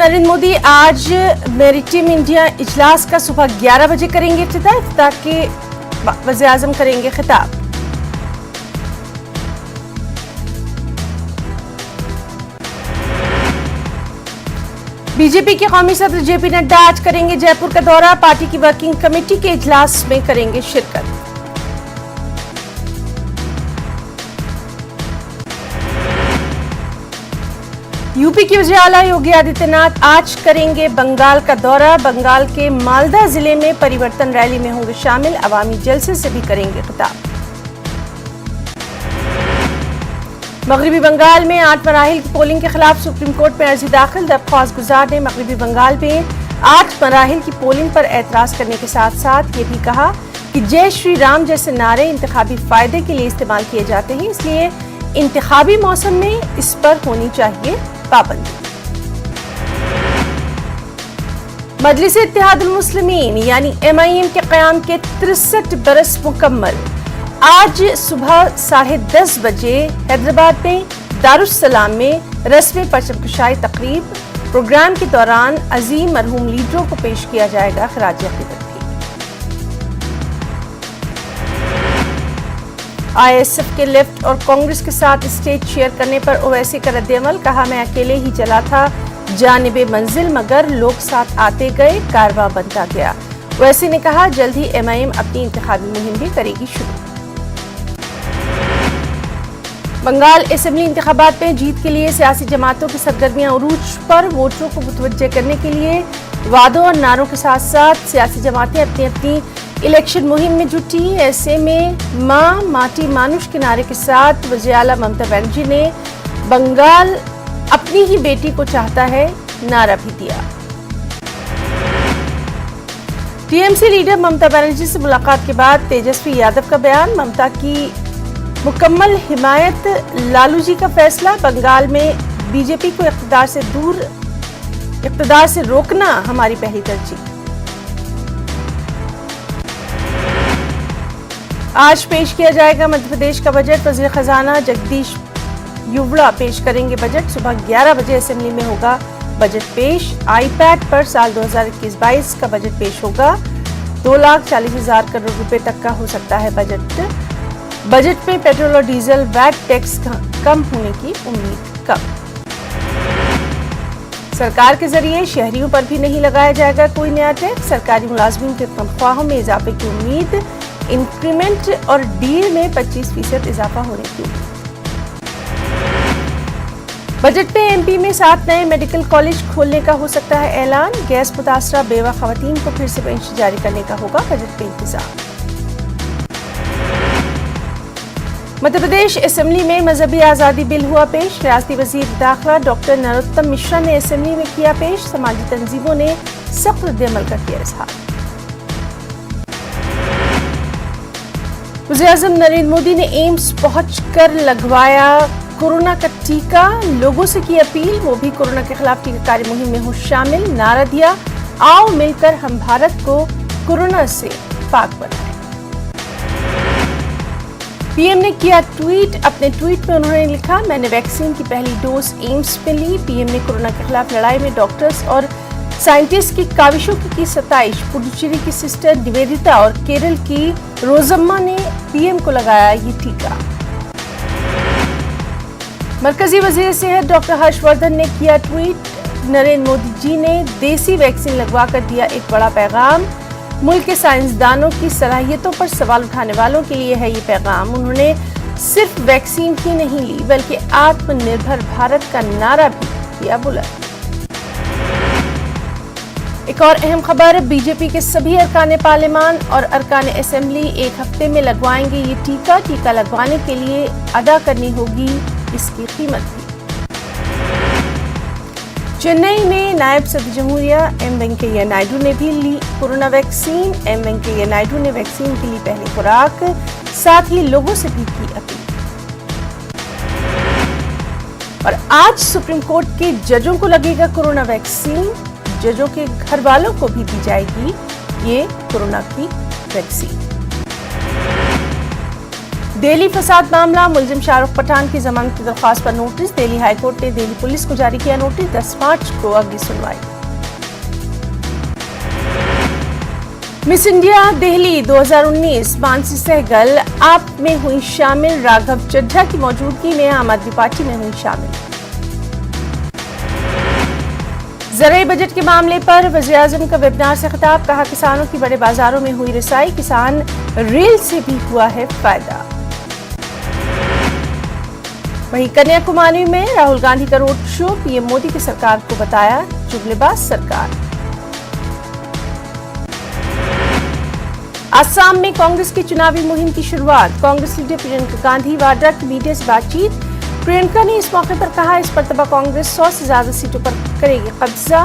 नरेंद्र मोदी आज maritime India इजलास का सुबह 11 बजे करेंगे इफ्तिताह के वज़ीर-ए-आज़म करेंगे खिताब। बीजेपी के कौमी सदर जेपी नड्डा आज करेंगे जयपुर का दौरा, पार्टी की वर्किंग कमेटी के इजलास में करेंगे शिरकत। यूपी के वज़ीर आला योगी आदित्यनाथ आज करेंगे बंगाल का दौरा, बंगाल के मालदा जिले में परिवर्तन रैली में होंगे शामिल, अवामी जलसे से भी करेंगे खिताब। मगरबी बंगाल में 8 मराहिल की पोलिंग के खिलाफ सुप्रीम कोर्ट में अर्जी दाखिल, दरख्वास्त गुजार ने मगरबी बंगाल में 8 मराहिल की पोलिंग पर एतराज करने के साथ साथ ये भी कहा कि जय श्री राम जैसे नारे इंतखाबी फायदे के लिए इस्तेमाल किए जाते हैं, इसलिए इंतखाबी मौसम में इस पर होनी चाहिए पाबंदी। मजलिस-ए-इत्तेहादुल मुस्लिमीन यानी MIM के क़याम के 63 बरस मुकम्मल। आज सुबह 10:30 बजे हैदराबाद में दारुस्सलाम में रस्मी परचमकशाई तकरीब, प्रोग्राम के दौरान अजीम मरहूम लीडरों को पेश किया जाएगा खराज अक़ीदत। ISF के लेफ्ट और कांग्रेस के साथ स्टेज शेयर करने पर ओवैसी का रद्द-ए-अमल, कहा मैं अकेले ही चला था जानिबे मंजिल, मगर लोग साथ आते गए, कारवां बनता गया। ओवैसी ने कहा जल्द ही MIM अपनी इंतखाबी मुहिम भी करेगी शुरू। बंगाल असेंबली इंतखाबात में जीत के लिए सियासी जमातों की सरगर्मियां उरूज पर, वोटरों को मुतवज्जे करने के लिए वादों और नारों के साथ साथ सियासी जमातें अपनी अपनी इलेक्शन मुहिम में जुटी। ऐसे में मां माटी मानुष के नारे के साथ वज़ीर आला ममता बनर्जी ने बंगाल अपनी ही बेटी को चाहता है नारा भी दिया। टीएमसी लीडर ममता बनर्जी से मुलाकात के बाद तेजस्वी यादव का बयान, ममता की मुकम्मल हिमायत, लालू जी का फैसला, बंगाल में बीजेपी को इक़्तिदार से रोकना हमारी पहली तरजीह। आज पेश किया जाएगा मध्य प्रदेश का बजट, वज़ीर खजाना जगदीश युवड़ा पेश करेंगे बजट। सुबह 11 बजे असेंबली में होगा बजट पेश। आईपैड पर साल 2021-22 का बजट पेश होगा। 2,40,000 करोड़ रुपए तक का हो सकता है बजट। बजट में पेट्रोल और डीजल वैट टैक्स कम होने की उम्मीद कम। सरकार के जरिए शहरियों पर भी नहीं लगाया जाएगा कोई नया टैक्स, सरकारी मुलाजमीन के तनख्वाहों में इजाफे की उम्मीद, इंक्रीमेंट और डील में 25% इजाफा होने की उम्मीद। बजट में MP में 7 नए मेडिकल कॉलेज खोलने का हो सकता है ऐलान, गैस मुतासरा बेवा खवातीन को फिर से पेंशन जारी करने का होगा बजट पे इंतजाम। मध्य प्रदेश असेंबली में मजहबी आज़ादी बिल हुआ पेश, रियासती वजीर दाखिला डॉक्टर नरोत्तम मिश्रा ने असेंबली में किया पेश, समाजी तंजीमों ने सख्त रद्द-ए-अमल का किया इजहार। वज़ीर-ए-आज़म नरेंद्र मोदी ने एम्स पहुंचकर लगवाया कोरोना का टीका, लोगों से की अपील वो भी कोरोना के खिलाफ टीकाकारी मुहिम में हो शामिल, नारा दिया आओ मिलकर हम भारत को कोरोना से पाक बनाएं। पीएम ने किया ट्वीट, अपने ट्वीट में उन्होंने लिखा मैंने वैक्सीन की पहली डोज एम्स में ली। पीएम ने कोरोना के खिलाफ लड़ाई में डॉक्टर्स और साइंटिस्ट की काविशों की सताइश, पुडुचेरी की सिस्टर निवेदिता और केरल की रोजम्मा ने पीएम को लगाया ये टीका। मरकजी वजीर सेहत डॉक्टर हर्षवर्धन ने किया ट्वीट, नरेंद्र मोदी जी ने देसी वैक्सीन लगवा कर दिया एक बड़ा पैगाम, मुल्क के साइंसदानों की सलाहियतों पर सवाल उठाने वालों के लिए है ये पैगाम। उन्होंने सिर्फ वैक्सीन ही नहीं ली बल्कि आत्मनिर्भर भारत का नारा भी किया बुलंद। एक और अहम खबर, बीजेपी के सभी अरकान पार्लिमान और अरकान असेंबली 1 हफ्ते में लगवाएंगे ये टीका। टीका लगवाने के लिए अदा करनी होगी इसकी कीमत भी। चेन्नई में नायब सदर जमहूरिया M वेंकैया नायडू ने भी ली corona vaccine. M Venkaiah Naidu ने वैक्सीन की ली पहली खुराक, साथ ही लोगों से भी की अपील। और आज सुप्रीम कोर्ट के जजों को लगेगा कोरोना वैक्सीन, जजों के घर वालों को भी दी जाएगी ये कोरोना की वैक्सीन। दिल्ली फसाद मामला, मुलजिम शाहरुख पठान की जमानत की दरख्वास्त पर नोटिस। दिल्ली हाईकोर्ट ने दिल्ली पुलिस को जारी किया नोटिस। 10 मार्च को अगली सुनवाई। मिस इंडिया दिल्ली 2019 मानसी सहगल आप में हुई शामिल। राघव चड्ढा की मौजूदगी में आम आदमी पार्टी में हुई शामिल। ज़राई बजट के मामले पर वज़ीर-ए-आज़म का वेबिनार से खिताब। कहा, किसानों की बड़े बाजारों में हुई रिसाई, किसान रेल से भी हुआ है फायदा। वहीं कन्याकुमारी में राहुल गांधी का रोड शो। पीएम मोदी की सरकार को बताया जुमलेबाज सरकार। असम में कांग्रेस की चुनावी मुहिम की शुरुआत। कांग्रेस लीडर प्रियंका गांधी वाड्रा की मीडिया से बातचीत। प्रियंका ने इस मौके पर कहा, इस मर्तबा कांग्रेस 100 से ज्यादा सीटों पर करेगी कब्जा।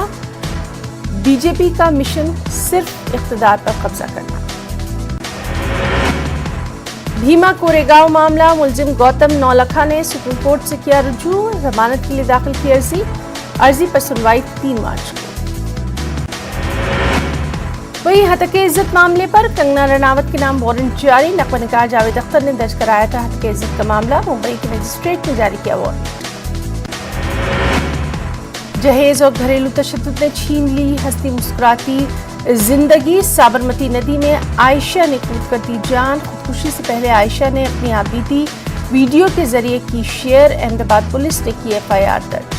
बीजेपी का मिशन सिर्फ इख्तिदार पर कब्जा करना। भीमा कोरेगांव मामला, मुलजिम गौतम नौलखा ने सुप्रीम कोर्ट से किया रुजू। जमानत के लिए दाखिल की अर्जी पर सुनवाई 3 मार्च को। वही हत्या इज्जत मामले पर कंगना रनावत के नाम वारंट जारी। नक़्ब निगार जावेद अख्तर ने दर्ज कराया था हत्या इज्जत का मामला। मुंबई के मजिस्ट्रेट ने जारी किया वारंट। जहेज और घरेलू तशद्दुद ने छीन ली हंसती मुस्कुराती जिंदगी। साबरमती नदी में आयशा ने कूद कर दी जान। खुदकुशी से पहले आयशा ने अपनी आपबीती वीडियो के जरिए की शेयर। अहमदाबाद पुलिस ने की FIR दर्ज।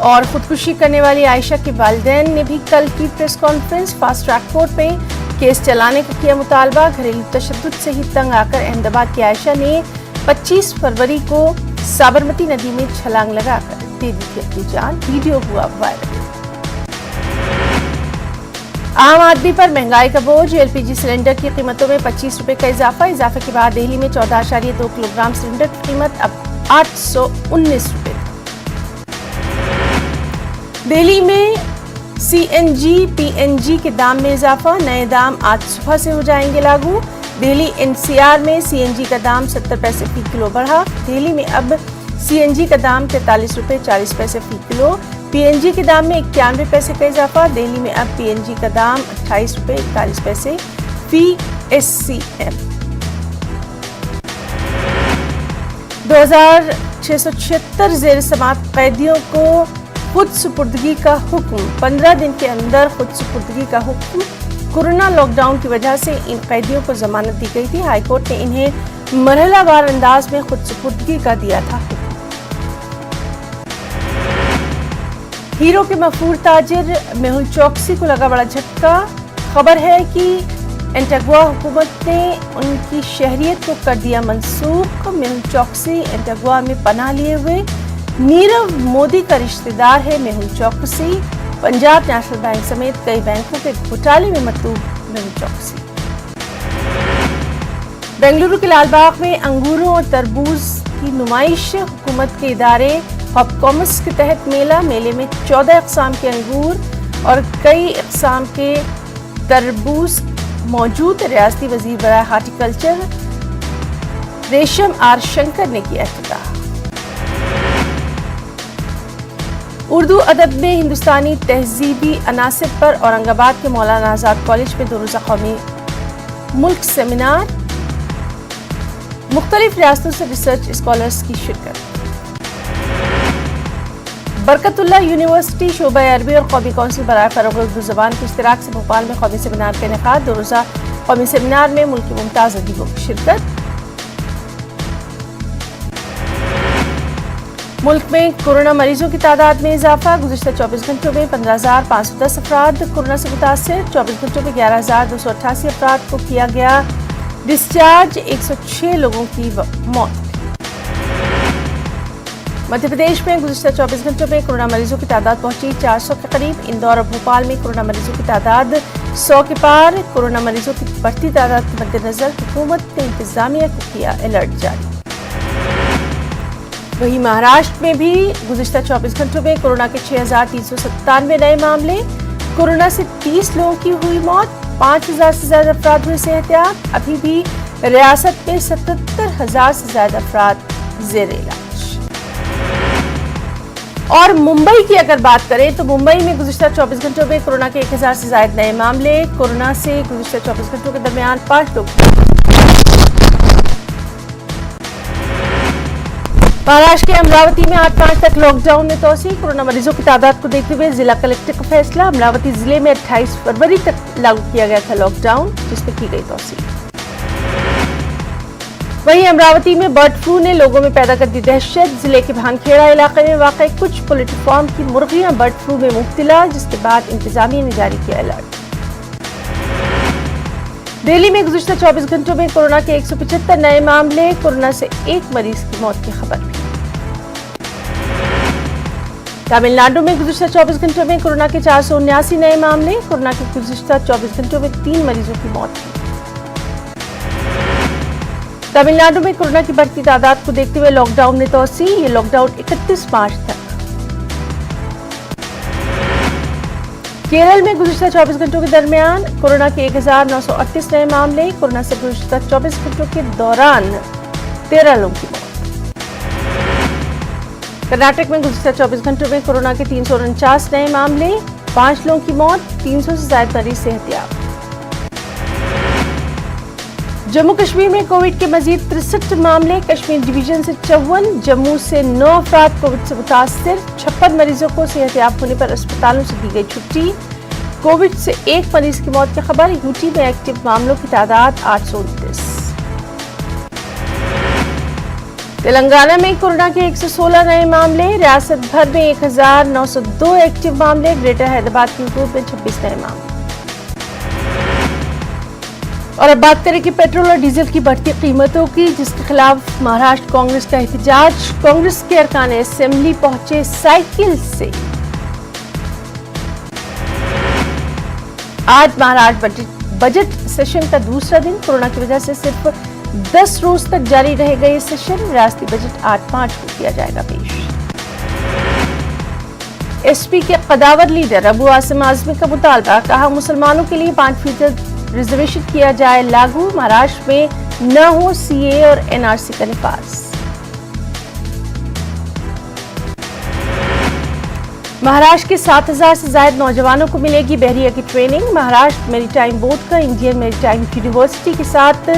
और खुदकुशी करने वाली आयशा के वालिदैन ने भी कल की press conference. Fast track court में केस चलाने का किया मुतालबा। घरेलू तशद्दुद से ही तंग आकर अहमदाबाद की आयशा ने 25 फरवरी को साबरमती नदी में छलांग लगाकर दे दी थी अपनी जान। वीडियो हुआ वायरल। आम आदमी पर महंगाई का बोझ। LPG सिलेंडर की कीमतों में 25 रुपए का इजाफे के बाद दिल्ली में 14.2 किलोग्राम सिलेंडर की कीमत अब 819 रुपए। दिल्ली में CNG PNG के दाम में इजाफा। नए दाम आज सुबह से हो जाएंगे लागू। दिल्ली NCR में CNG का दाम 70 पैसे फी किलो बढ़ा। दिल्ली में अब CNG का दाम 43 रुपए 40 पैसे फी किलो। PNG के दाम में 91 पैसे का इजाफा। दिल्ली में अब PNG का दाम 28 रुपए 41 पैसे फी SCM। 2676 जेर समात कैदियों को खुद सुपुर्दगी का हुक्म। 15 दिन के अंदर खुद सुपुर्दगी का हुक्म। कोरोना लॉकडाउन की वजह से इन कैदियों को जमानत दी गई थी। हाईकोर्ट ने इन्हें मरहलावार अंदाज में खुद सुपुर्दगी का दिया था हुक्म। हीरो के मशहूर ताजिर मेहुल चौकसी को लगा बड़ा झटका। खबर है कि एंटीगुआ हुकूमत ने उनकी शहरियत को कर दिया मनसूख। मेहुल चौकसी एंटीगुआ में पनाह लिए हुए नीरव मोदी का रिश्तेदार है। मेहुल चौकसी पंजाब नेशनल बैंक समेत कई बैंकों के घोटाले में मतलूब मेहुल चौकसी। बेंगलुरु के लालबाग में अंगूरों और तरबूज की नुमाइश। हुकूमत के इदारे हब कॉमर्स के तहत मेला। मेले में 14 अक़साम के अंगूर और कई अक़साम के तरबूज मौजूद। रियासती वजीर बराए हार्टिकल्चर रेशम आर शंकर ने किया इफ्तिताह। उर्दू अदब में हिंदुस्तानी तहजीबी अनासिर पर औरंगाबाद के मौलाना आजाद कॉलेज में 2 रोज़ा कौमी मुल्क सेमिनार। मुख्तलिफ रियासतों से रिसर्च स्कॉलर्स की शिरकत। बरकतुल्लाह यूनिवर्सिटी शोबा अरबी और कौमी कौंसिल बराए फ़रोग़ उर्दू ज़बान के इश्तिराक से भोपाल में कौमी सेमिनार का इनेकाद। 2 रोज़ा कौमी सेमिनार में मुल्क की मुमताज़ अदीबों की शिरकत। मुल्क में कोरोना मरीजों की तादाद में इजाफा। गुज़िश्ता 24 घंटों में 15,510 अफराद कोरोना से मुतासिर। 24 घंटों में 11,288 अफराद को किया गया डिस्चार्ज। 106 लोगों की मौत। मध्य प्रदेश में गुज़िश्ता 24 घंटों में कोरोना मरीजों की तादाद पहुंची 400 के करीब। इंदौर और भोपाल में कोरोना मरीजों की तादाद 100 के पार। कोरोना मरीजों की बढ़ती तादाद के मद्देनजर हुकूमत ने इंतजामिया को किया अलर्ट जारी। वहीं महाराष्ट्र में भी गुज़िश्ता 24 घंटों में कोरोना के 6,397 नए मामले। कोरोना से 30 लोगों की हुई मौत। 5,000 से ज्यादा अफराद हुए सेहतियाब। अभी भी रियासत में 77,000 से ज्यादा अफराद जेर इलाज। और मुंबई की अगर बात करें तो मुंबई में गुज़िश्ता 24 घंटों में कोरोना के 1000 से ज्यादा नए मामले। कोरोना से गुज़िश्ता 24 घंटों के दरमियान 5 लोग। महाराष्ट्र के अमरावती में 8 मार्च तक लॉकडाउन में तोसी। कोरोना मरीजों की तादाद को देखते हुए जिला कलेक्टर का फैसला। अमरावती जिले में 28 फरवरी तक लागू किया गया था लॉकडाउन, जिसमें की गई तोसी। वहीं अमरावती में बर्ड फ्लू ने लोगों में पैदा कर दी दहशत। जिले के भानखेड़ा इलाके में वाक़ई कुछ पोल्ट्री फार्म की मुर्गियां बर्ड फ्लू में मुब्तला, जिसके बाद इंतजामिया ने जारी किया अलर्ट। दिल्ली में गुज़िश्ता 24 घंटों में कोरोना के 175 नए मामले। कोरोना से एक मरीज की मौत की खबर भी। तमिलनाडु में गुज़िश्ता 24 घंटों में कोरोना के 479 नए मामले। कोरोना के गुज़िश्ता 24 घंटों में 3 मरीजों की मौत हुई। तमिलनाडु में कोरोना की बढ़ती तादाद को देखते हुए लॉकडाउन में तोसी। ये लॉकडाउन 31 मार्च तक। केरल में गुज़िश्ता 24 घंटों के दरमियान कोरोना के 1938 नए मामले। कोरोना से गुज़िश्ता 24 घंटों के दौरान 13 लोगों की मौत। कर्नाटक में गुज़िश्ता 24 घंटों में कोरोना के 349 नए मामले। 5 लोगों की मौत। 300 से ज्यादा मरीज सेहतियाब। जम्मू कश्मीर में कोविड के मजीद 63 मामले। कश्मीर डिवीजन से 54, जम्मू से 9 अफराद कोविड से मुतासिर। 56 मरीजों को सेहतियाब होने पर अस्पतालों से दी गई छुट्टी। कोविड से एक मरीज की मौत की खबर। यूटी में एक्टिव मामलों की तादाद 829। तेलंगाना में कोरोना के 116 नए मामले। रियासत भर में 1902 एक्टिव मामले। ग्रेटर हैदराबाद की हदूद में 26 नए मामले। और अब बात करें कि पेट्रोल और डीजल की बढ़ती कीमतों की, जिसके खिलाफ महाराष्ट्र कांग्रेस का एहतजाज। कांग्रेस के अरकान असेंबली पहुंचे साइकिल से। आज महाराष्ट्र बजट सेशन का दूसरा दिन। कोरोना की वजह से सिर्फ 10 रोज तक जारी रहेगा ये सेशन। रियासती बजट 8 मार्च को किया जाएगा पेश। एसपी के कदावर लीडर अबू आसिम आजमी का मुतालबा। कहा, मुसलमानों के लिए 5% रिजर्वेशन किया जाए लागू। महाराष्ट्र में न हो सीए और एनआरसी का निफाज। महाराष्ट्र के 7000 से ज्यादा नौजवानों को मिलेगी बहरिया की ट्रेनिंग। महाराष्ट्र मैरीटाइम बोर्ड का इंडियन मैरीटाइम यूनिवर्सिटी के साथ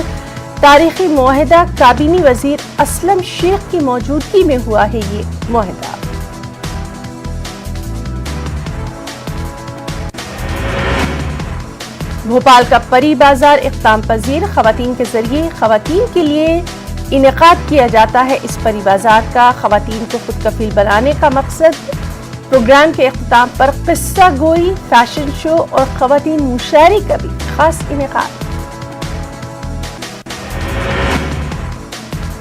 तारीखी मुआहदा। काबीनी वजीर असलम शेख की मौजूदगी में हुआ है ये मुआहदा। भोपाल का परी बाजार इख्ताम पजीर। खवातीन के जरिए खवातीन के लिए इनेकाद किया जाता है इस परी बाजार का। खवातीन को खुद कफील बनाने का मकसद। प्रोग्राम के इख्तिताम पर किस्सा गोई, फैशन शो और खवातीन मुशायरे का भी खास इनेकाद।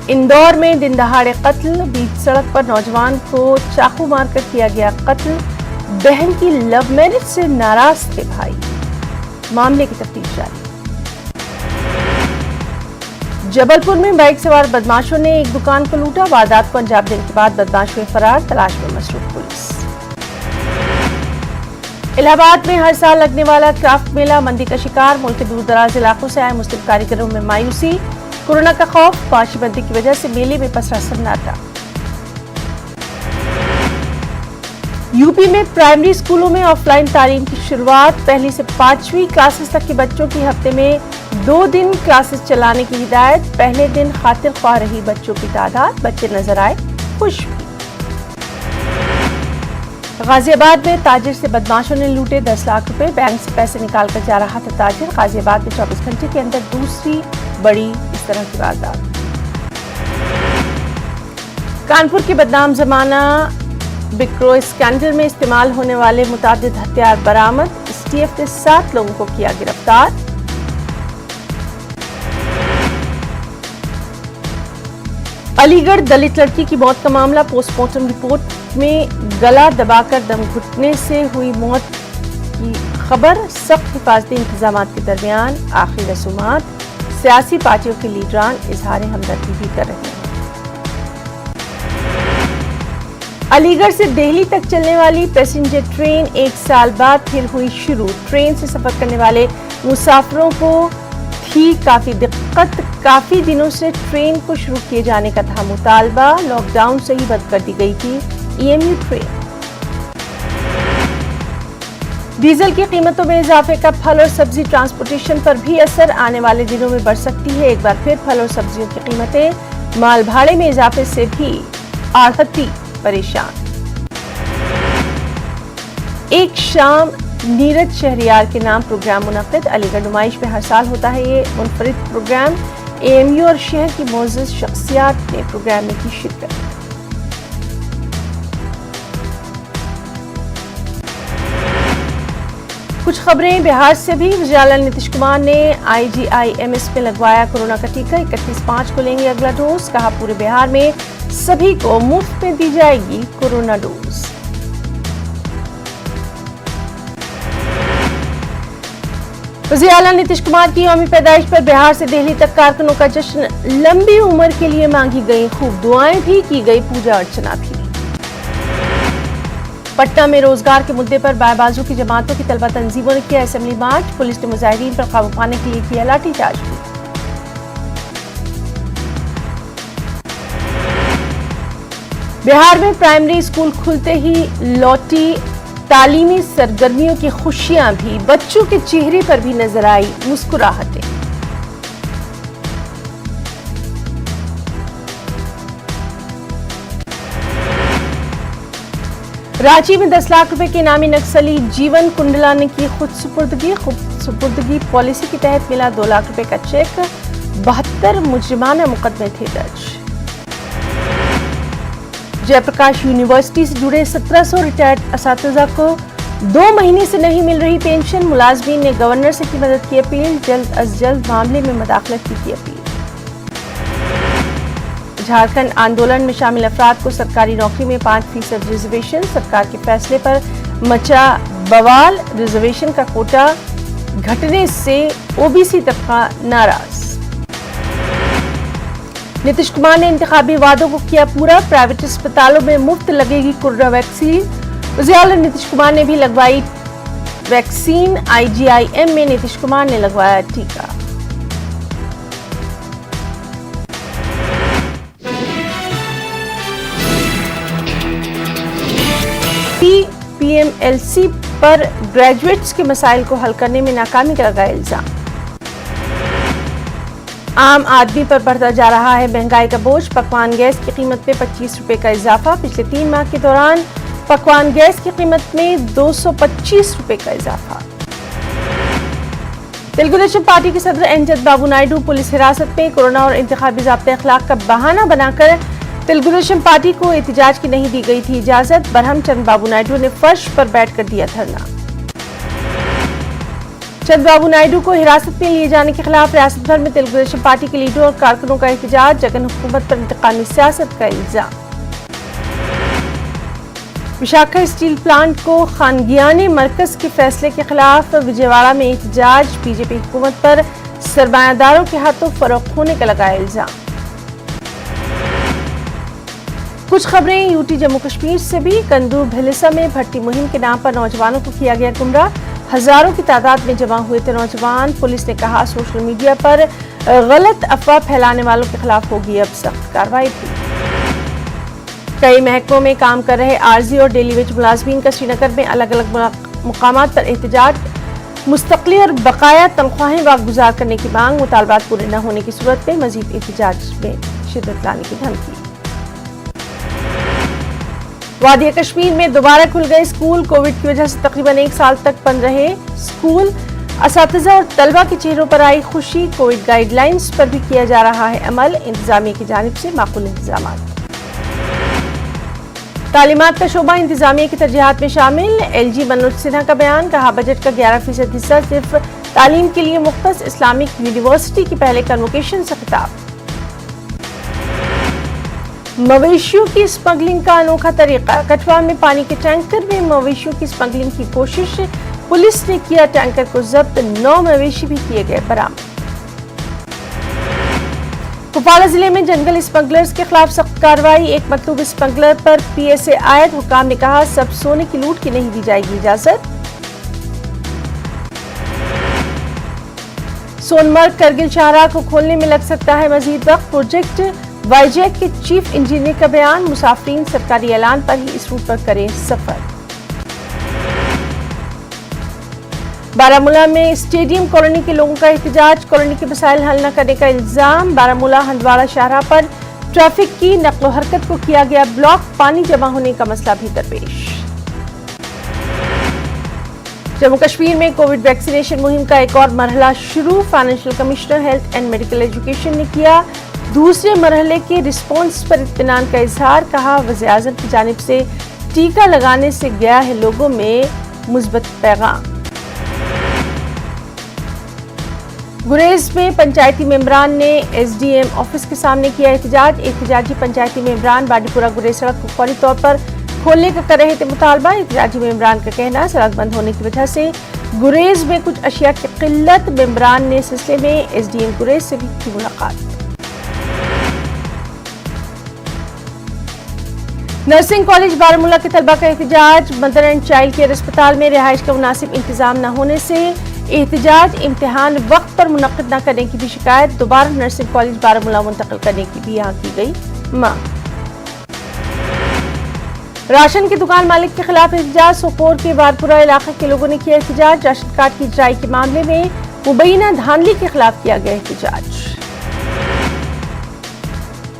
इंदौर में दिन दहाड़े कत्ल। बीच सड़क पर नौजवान को चाकू मारकर किया गया कत्ल। बहन की लव मैरिज से नाराज थे भाई। मामले की तफ्तीश जारी। जबलपुर में बाइक सवार बदमाशों ने एक दुकान को लूटा। वारदात को अंजाम देने के बाद बदमाश हुए फरार। तलाश में मसरूफ पुलिस। इलाहाबाद में हर साल लगने वाला क्राफ्ट मेला मंदी का शिकार। मुल्क के दूर दराज इलाकों से आए मुस्लिम कारीगरों में मायूसी। कोरोना का खौफ, पाशीबंदी की वजह से मेले में पसरा सन्नाटा। यूपी में प्राइमरी स्कूलों में ऑफलाइन तालीम की शुरुआत। 1ली से 5वीं क्लासेस तक के बच्चों की हफ्ते में 2 दिन क्लासेस चलाने की हिदायत। पहले दिन खातिर ख्वाह रही बच्चों की तादाद। बच्चे नजर आए खुश भी। गाजियाबाद में ताजिर से बदमाशों ने लूटे 10 लाख रुपए। बैंक से पैसे निकाल कर जा रहा था ताजिर। गाजियाबाद में 24 घंटे के अंदर दूसरी बड़ी इस तरह की वारदात। कानपुर के बदनाम जमाना बिक्रो स्कैंडल में इस्तेमाल होने वाले मुतादिद हथियार बरामद। एसटीएफ ने 7 लोगों को किया गिरफ्तार। अलीगढ़ दलित लड़की की मौत का मामला। पोस्टमार्टम रिपोर्ट में गला दबाकर दम घुटने से हुई मौत की खबर। सख्त हिफाजती इंतजाम के दरमियान आखिरी रसूमात। सियासी पार्टियों के लीडरान इजहार हमदर्दी भी कर रहे हैं। अलीगढ़ से दिल्ली तक चलने वाली पैसेंजर ट्रेन 1 साल बाद फिर हुई शुरू। ट्रेन से सफर करने वाले मुसाफिरों को थी काफी दिक्कत। काफी दिनों से ट्रेन को शुरू किए जाने का था मुतालबा। लॉकडाउन से ही बंद कर दी गई थी ईएमयू ट्रेन। डीजल की कीमतों में इजाफे का फल और सब्जी ट्रांसपोर्टेशन पर भी असर आने वाले दिनों में बढ़ सकती है। एक बार फिर फल और सब्जियों की कीमतें, माल भाड़े में इजाफे से भी आढ़ती परेशान। एक शाम नीरज शहरियार के नाम प्रोग्राम मुनक्किद। अलीगढ़ नुमाइश में हर साल होता है ये मुनफरिद प्रोग्राम। एएमयू और शहर की मोअज़्ज़ज़ शख्सियात ने प्रोग्राम में की शिरकत। कुछ खबरें बिहार से भी। वज़ीर-ए-आला नीतीश कुमार ने IGIMS में लगवाया कोरोना का टीका। 31/5 को लेंगे अगला डोज। कहा पूरे बिहार में सभी को मुफ्त में दी जाएगी कोरोना डोज। वज़ीर-ए-आला नीतीश कुमार की यौम पैदाइश पर बिहार से दिल्ली तक कारकुनों का जश्न। लंबी उम्र के लिए मांगी गई खूब दुआएं भी, की गई पूजा अर्चना भी। पटना में रोजगार के मुद्दे पर बाएबाजू की जमातों की तलबा तंजीमों ने किया असेंबली मार्च। पुलिस ने मुजाहिदीन पर काबू पाने के लिए किया लाठीचार्ज भी। बिहार में प्राइमरी स्कूल खुलते ही लौटी तालीमी सरगर्मियों की खुशियां भी। बच्चों के चेहरे पर भी नजर आई मुस्कुराहटें। रांची में 10 लाख रुपए के इनामी नक्सली जीवन कुंडला ने की खुद सुपुर्दगी पॉलिसी के तहत मिला 2 लाख रुपए का चेक। 72 मुजरिमाना मुकदमे थे दर्ज। जयप्रकाश यूनिवर्सिटी से जुड़े 1700 रिटायर्ड असातिज़ा को 2 महीने से नहीं मिल रही पेंशन। मुलाजमीन ने गवर्नर से की मदद की अपील। जल्द अज जल्द मामले में मदाखलत की अपील। झारखंड आंदोलन में शामिल अफराद को सरकारी नौकरी में 5% रिजर्वेशन। सरकार के फैसले पर मचा बवाल। रिजर्वेशन का कोटा घटने से ओबीसी तबका नाराज। नीतीश कुमार ने इंतखाबी वादों को किया पूरा। प्राइवेट अस्पतालों में मुफ्त लगेगी कोरोना वैक्सीन। वज़ीर-ए-आला नीतीश कुमार ने भी लगवाई वैक्सीन। IGIM में नीतीश कुमार ने लगवाया टीका। PMLC पर ग्रेजुएट्स के मसाइल को हल करने में नाकामी का लगाया इल्जाम। आम आदमी पर बढ़ता जा रहा है महंगाई का बोझ। पकवान गैस की कीमत में 25 रुपए का इजाफा। पिछले 3 माह के दौरान पकवान गैस की कीमत में 225 रुपए का इजाफा। तेलुगु देशम पार्टी के सदर एन चंद्रबाबू नायडू पुलिस हिरासत में। कोरोना और इंतखाबी ज़ाब्ते अखलाक का बहाना बनाकर तेलुगु देशम पार्टी को एहतजाज की नहीं दी गई थी इजाजत। बरहम चंद्रबाबू नायडू ने फर्श पर बैठकर दिया धरना। चंद्रबाबू नायडू को हिरासत में लिए जाने के खिलाफ रियासत भर में तेलुगु देशम पार्टी के लीडरों और कारकुनों का एहतजाज। जगन हुकूमत पर इंतकामी सियासत का इल्जाम। विशाखा स्टील प्लांट को खानगियाने मरकज के फैसले के खिलाफ विजयवाड़ा में एहतजाज। बीजेपी हुकूमत पर सरमायादारों के हाथों फरोख्त होने का लगाया इल्जाम। कुछ खबरें यूटी जम्मू कश्मीर से भी। कंदू भिलिसा में भर्ती मुहिम के नाम पर नौजवानों को किया गया गुमराह। हजारों की तादाद में जमा हुए थे नौजवान। पुलिस ने कहा सोशल मीडिया पर गलत अफवाह फैलाने वालों के खिलाफ होगी अब सख्त कार्रवाई भी। कई महकमों में काम कर रहे आरजी और डेली वेज मुलाजमीन का श्रीनगर में अलग अलग मुकामात पर एहतजाज। मुस्तकली और बकाया तनख्वाहें वागुजार करने की मांग। मुतालबात पूरे न होने की सूरत में मजीद एहतजाज में शिद्दत लाने की धमकी। वादिया कश्मीर में दोबारा खुल गए स्कूल। कोविड की वजह से तकरीबन 1 साल तक बंद रहे स्कूल। असातिज़ा और तलबा के चेहरों पर आई खुशी। कोविड गाइडलाइंस पर भी किया जा रहा है अमल। इंतजामिया की जानिब से माकूल इंतजामात। तालीमात का शोबा इंतजामिया की तरजीहात में शामिल। LG मनोज सिन्हा का बयान। कहा बजट का 11% हिस्सा सिर्फ तालीम के लिए मुख्तस। इस्लामिक यूनिवर्सिटी की पहले कन्वोकेशन से खिताब। मवेशियों की स्मगलिंग का अनोखा तरीका। कठुआ में पानी के टैंकर में मवेशियों की स्मगलिंग की कोशिश। पुलिस ने किया टैंकर को जब्त। 9 मवेशी भी किए गए बरामद। कुपवाड़ा जिले में जंगल स्मगलर्स के खिलाफ सख्त कार्रवाई। एक मतलूब स्मगलर पर PSA आयद। हुकाम ने कहा सब सोने की लूट की नहीं दी जाएगी इजाजत। सोनमर्ग करगिल शाहराह को खोलने में लग सकता है मजीद वक्त। प्रोजेक्ट वाईजैक के चीफ इंजीनियर का बयान। मुसाफिरीन सरकारी ऐलान पर ही इस रूट पर करें सफर। बारामूला में स्टेडियम कॉलोनी के लोगों का एहतजाज, कॉलोनी के मसाइल हल न करने का इल्जाम। बारामूला हंदवाड़ा शाहराह पर ट्रैफिक की नक्लो हरकत को किया गया ब्लॉक, पानी जमा होने का मसला भी दरपेश। जम्मू कश्मीर में कोविड वैक्सीनेशन मुहिम का एक और मरहला शुरू, financial commissioner health and medical education ने किया दूसरे मरहले के रिस्पॉन्स पर इत्मीनान का इजहार, कहा वज़ीर-ए-आज़म की जानिब से टीका लगाने से गया है लोगों में मुस्बत पैगाम। गुरेज में पंचायती मेंबरान ने एसडीएम ऑफिस के सामने किया एहतजाज, एहतजाजी पंचायती मेंबरान बाडीपुरा गुरेज सड़क को फौरी तौर पर खोलने का कर रहे थे मुतालबा। एहतजाजी मेंबरान का कहना, सड़क बंद होने की वजह से गुरेज में कुछ अशिया की किल्लत। मेंबरान ने सिलसिले में एसडीएम गुरेज से भी की मुलाकात। नर्सिंग कॉलेज बारामूला के तलबा का एहतजाज, मदर एंड चाइल्ड केयर अस्पताल में रिहाइश का मुनासिब इंतजाम न होने से एहतजाज, इम्तिहान वक्त पर मुनक्किद न करने की भी शिकायत, दोबारा नर्सिंग कॉलेज बारामूला मुंतकिल करने की भी यहाँ की गई मांग। राशन की दुकान मालिक के खिलाफ एहतजाज, सोपोर के वारपुरा इलाके के लोगों ने किया एहतजाज, राशन कार्ड की इजराई के मामले में मुबैना धांधली के खिलाफ किया गया एहतजाज।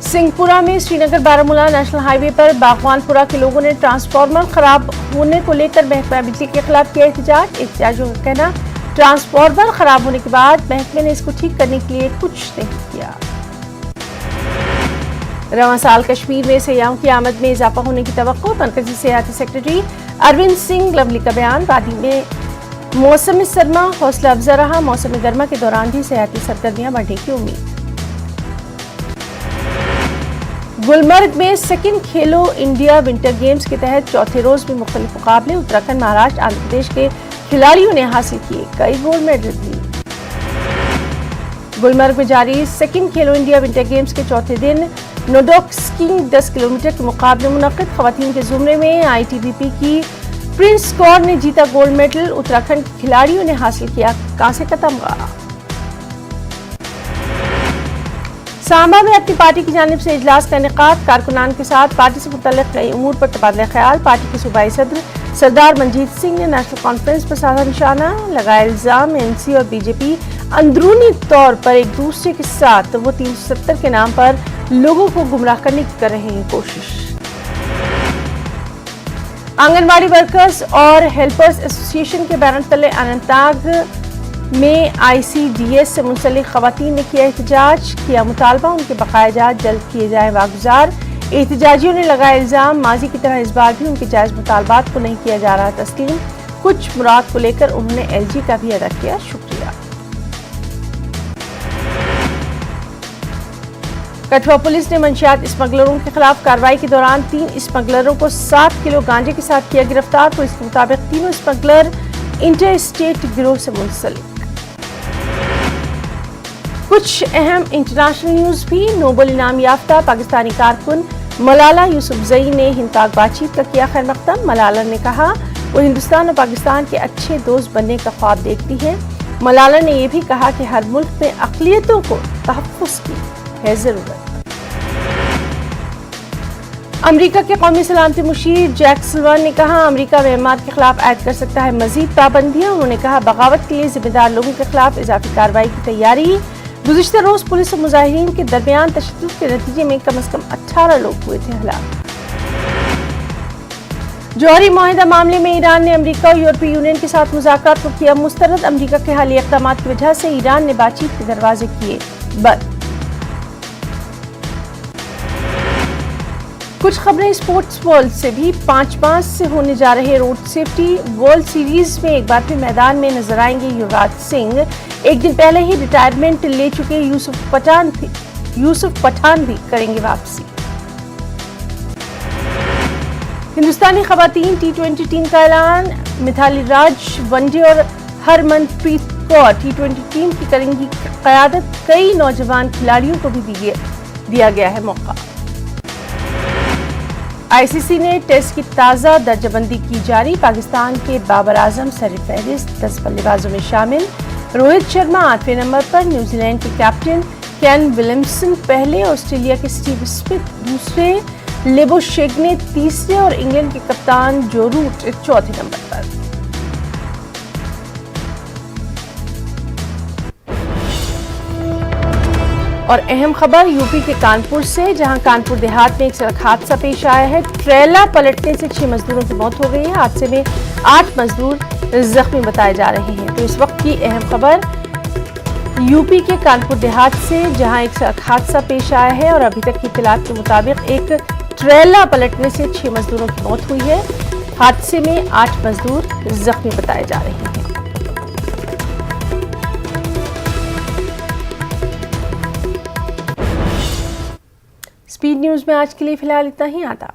सिंहपुरा में श्रीनगर बारामूला नेशनल हाईवे पर बागवानपुरा के लोगों ने ट्रांसफार्मर खराब होने को लेकर महकमा बिजली के खिलाफ किया एहतजाज। एहतजाजियों का कहना, ट्रांसफार्मर खराब होने के बाद महकमे ने इसको ठीक करने के लिए कुछ नहीं किया। रवां साल कश्मीर में सयाहों की आमद में इजाफा होने की तवक्को, मरकजी सियाहती सेक्रेटरी अरविंद सिंह लवली का बयान। वादी में मौसम सरमा हौसला अफजा रहा, मौसम गर्मा के दौरान भी सियाहती सरगर्मियां बढ़ने की उम्मीद। गुलमर्ग में सेकंड खेलो इंडिया विंटर गेम्स के तहत चौथे रोज भी मुख्तलिफ मुकाबले, उत्तराखंड, महाराष्ट्र, आंध्र प्रदेश के खिलाड़ियों ने हासिल किए कई गोल्ड मेडल भी। गुलमर्ग में जारी सेकंड खेलो इंडिया विंटर गेम्स के चौथे दिन नोडोक स्कीइंग 10 किलोमीटर के मुकाबले मुनक्किद, खवातीन के जुमरे में आईटीबीपी की प्रिंस कौर ने जीता गोल्ड मेडल, उत्तराखंड के खिलाड़ियों ने हासिल किया कांसे का तमगा। सांबा में अपनी पार्टी की जानिब से इजलास का इनेकाद, कारकुनान के साथ पार्टी से मुतल्लिक कई उमूर पर तबादला ख्याल। पार्टी के सूबाई सदर सरदार मंजीत सिंह ने नेशनल कॉन्फ्रेंस पर साधा निशाना लगाया इल्जाम, एनसी और बीजेपी अंदरूनी तौर पर एक दूसरे के साथ वो 370 के नाम पर लोगों को गुमराह करने की कर रहे हैं कोशिश। आंगनबाड़ी वर्कर्स और हेल्पर्स एसोसिएशन के बैनर तले अनंतनाग में आईसीडीएस से मुंसलिक खवातीन ने किया एहतजाज, किया मुतालबा उनके बकाया जात जल्द किए जाए वागुजार। एहतजाजियों ने लगाया इल्जाम, माजी की तरह इस बार भी उनके जायज मुतालबात को नहीं किया जा रहा तस्लीम। कुछ मुराद को लेकर उन्होंने एलजी का भी अदा किया शुक्रिया। कठुआ पुलिस ने मंशियात स्मगलरों के खिलाफ कार्रवाई के दौरान 3 स्मगलरों को 7 किलो गांजे के साथ किया गिरफ्तार। पुलिस के मुताबिक तीनों स्मगलर इंटर स्टेट गिरोह से मुंसलिक। कुछ अहम इंटरनेशनल न्यूज भी। नोबेल इनाम याफ्ता पाकिस्तानी कारकुन मलाला यूसुफजई ने हिंद पाक बातचीत का किया खैर मकदम। मलाला ने कहा वो हिंदुस्तान और पाकिस्तान के अच्छे दोस्त बनने का ख्वाब देखती हैं। मलाला ने यह भी कहा कि हर मुल्क में अक़लियतों को तहफ़्फ़ुज़ की है जरूरत। अमेरिका के कौमी सलामती मुशीर जैक सुलिवान ने कहा अमेरिका म्यांमार के खिलाफ आयद कर सकता है मजीद पाबंदियां। उन्होंने कहा बगावत के लिए जिम्मेदार लोगों के खिलाफ इजाफी कार्रवाई की तैयारी। गुज़िश्ता रोज पुलिस और मुजाहिरीन के दरमियान तशद्दुद के नतीजे में कम से कम 18 लोग हुए थे हलाक। जौहरी मुआहिदा मामले में ईरान ने अमेरिका और यूरोपीय यूनियन के साथ मुज़ाकरात को किया मुस्तरद। अमेरिका के हालिया इक़दामात की वजह से ईरान ने बातचीत के दरवाजे किए बंद। कुछ खबरें स्पोर्ट्स वर्ल्ड से भी। 5 मार्च से होने जा रहे रोड सेफ्टी वर्ल्ड सीरीज में एक बार फिर मैदान में नजर आएंगे युवराज सिंह। एक दिन पहले ही रिटायरमेंट ले चुके यूसुफ पठान भी करेंगे वापसी। हिंदुस्तानी खवातीन T20 टीम का ऐलान। मिथाली राज वनडे और हरमनप्रीत कौर T20 टीम की करेंगी क़यादत। कई नौजवान खिलाड़ियों को भी दिया गया है मौका। आईसीसी ने टेस्ट की ताज़ा दर्जाबंदी की जारी। पाकिस्तान के बाबर आजम सरफहरिस्त 10 बल्लेबाजों में शामिल। रोहित शर्मा 8वें नंबर पर, न्यूजीलैंड के कैप्टन केन विलियमसन पहले, ऑस्ट्रेलिया के स्टीव स्मिथ दूसरे, लेबो शेगने तीसरे और इंग्लैंड के कप्तान जो रूट 4थे नंबर पर। और अहम खबर यूपी के कानपुर से, जहां कानपुर देहात में एक सड़क हादसा पेश आया है। ट्रेला पलटने से 6 मजदूरों की मौत हो गई है। हादसे में 8 मजदूर जख्मी बताए जा रहे हैं। तो इस वक्त की अहम खबर यूपी के कानपुर देहात से, जहां एक सड़क हादसा पेश आया है और अभी तक की इत्तलात के मुताबिक एक ट्रेला पलटने से 6 मजदूरों की मौत हुई है। हादसे में 8 मजदूर जख्मी बताए जा रहे हैं। स्पीड न्यूज में आज के लिए फिलहाल इतना ही। आदाब।